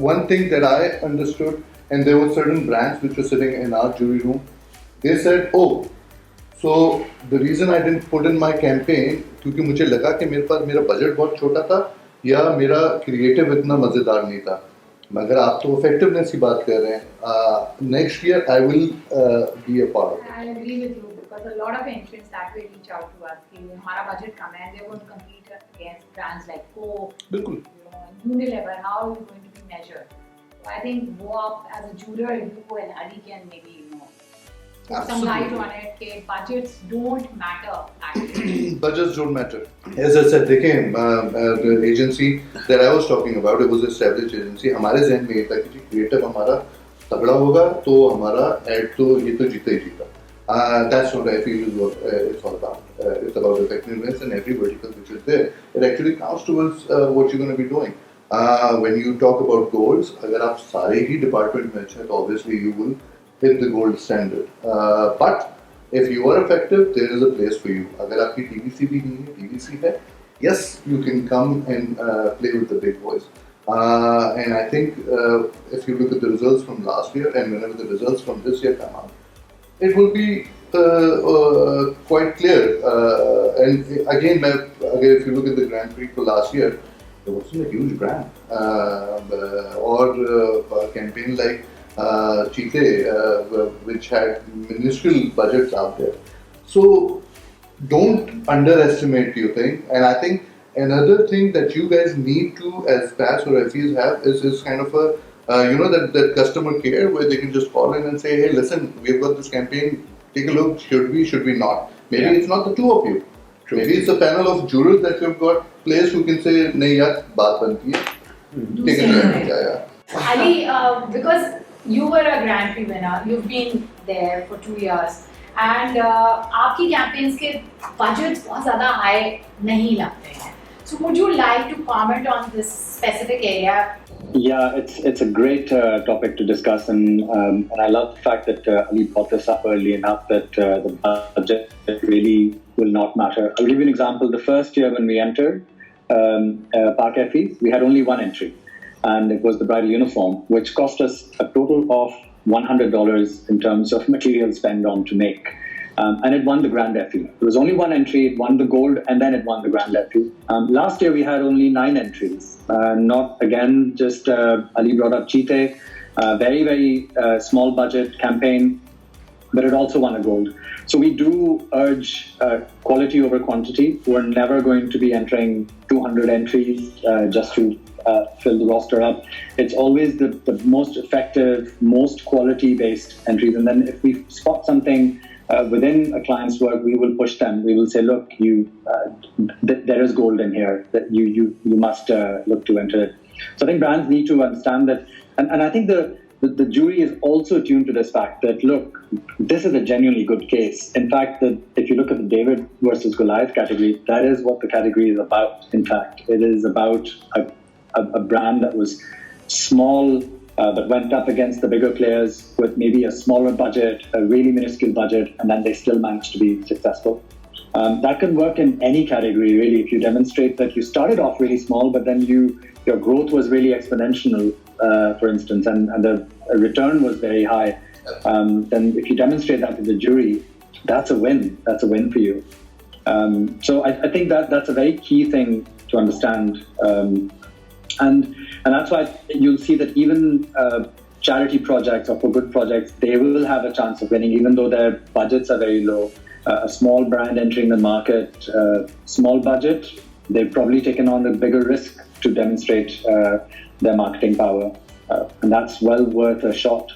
one thing that I understood, and there were certain brands which were sitting in our jury room. They said, "Oh, so the reason I didn't put in my campaign क्योंकि मुझे लगा कि मेरे पास मेरा budget बहुत छोटा था या मेरा क्रिएटिव इतना मज़ेदार नहीं था." मगर आप तो इफेक्टिवनेस की बात कर रहे हैं. Next year I will be a part of it. I agree with you because a lot of entrants that way reach out to us कि हमारा बजट कम है, they're going to compete against brands like Coke, बिल्कुल. Unilever. How are you going to be measured? So I think वो आप as a juror, you and Ali can maybe put some light on it. कि budgets don't matter actually. Budgets don't matter. As I said, देखें the agency that I was talking about, it was an established agency. हमारे ज़हन में ये था कि creative हमारा तगड़ा होगा तो हमारा ad तो ये तो जीता ही जीता. That's what I feel is what it's all about. It's about effectiveness and every vertical which is there. It actually counts towards what you're going to be doing. When you talk about goals, अगर आप सारे ही department में अच्छे हैं तो obviously you will hit the gold standard. But if you are effective, there is a place for you. अगर आपकी TVC भी नहीं है, TVC है, yes, you can come and play with the big boys. And I think if you look at the results from last year and whenever the results from this year come out, it will be quite clear. And again, if you look at the Grand Prix for last year, it wasn't a huge brand. Or a campaign like Cheetah, which had minuscule budgets out there. So don't underestimate your thing. And I think another thing that you guys need to, as PAS or FEs have, is kind of a that customer care where they can just call in and say, hey, listen, we've got this campaign, take a look, should we not? Maybe it's not the two of you. True. Maybe it's a panel of jurors that you've got players who can say, nahi yaar, baat banti hai. Take a look. Yeah. Ali, because you were a Grand Prix winner, you've been there for 2 years, and आपकी campaigns के budgets बहुत ज़्यादा high नहीं लगते हैं. So would you like to comment on this specific area? Yeah, it's a great topic to discuss, and I love the fact that Ali brought this up early enough that the budget really will not matter. I'll give you an example. The first year when we entered Park FEs, we had only one entry, and it was the bridal uniform, which cost us a total of $100 in terms of material spend on to make. And it won the Grand FE. There was only one entry, it won the gold, and then it won the Grand FE. Last year we had only 9 entries. Not again, just Ali brought up Cheetah, very, very small budget campaign, but it also won a gold. So we do urge quality over quantity. We're never going to be entering 200 entries just to fill the roster up. It's always the most effective, most quality-based entries. And then if we spot something within a client's work, we will push them. We will say, look, there is gold in here that you must look to enter it. So I think brands need to understand that, and I think the jury is also tuned to this fact that, look, this is a genuinely good case. In fact, if you look at the David versus Goliath category, that is what the category is about. In fact, it is about a brand that was small, but went up against the bigger players with maybe a smaller budget, a really minuscule budget, and then they still managed to be successful. That can work in any category, really. If you demonstrate that you started off really small, but then your growth was really exponential, for instance, and the return was very high, then if you demonstrate that to the jury, that's a win. That's a win for you. So I think that's a very key thing to understand. And that's why you'll see that even charity projects or for good projects, they will have a chance of winning, even though their budgets are very low. A small brand entering the market, small budget, they've probably taken on a bigger risk to demonstrate their marketing power. And that's well worth a shot.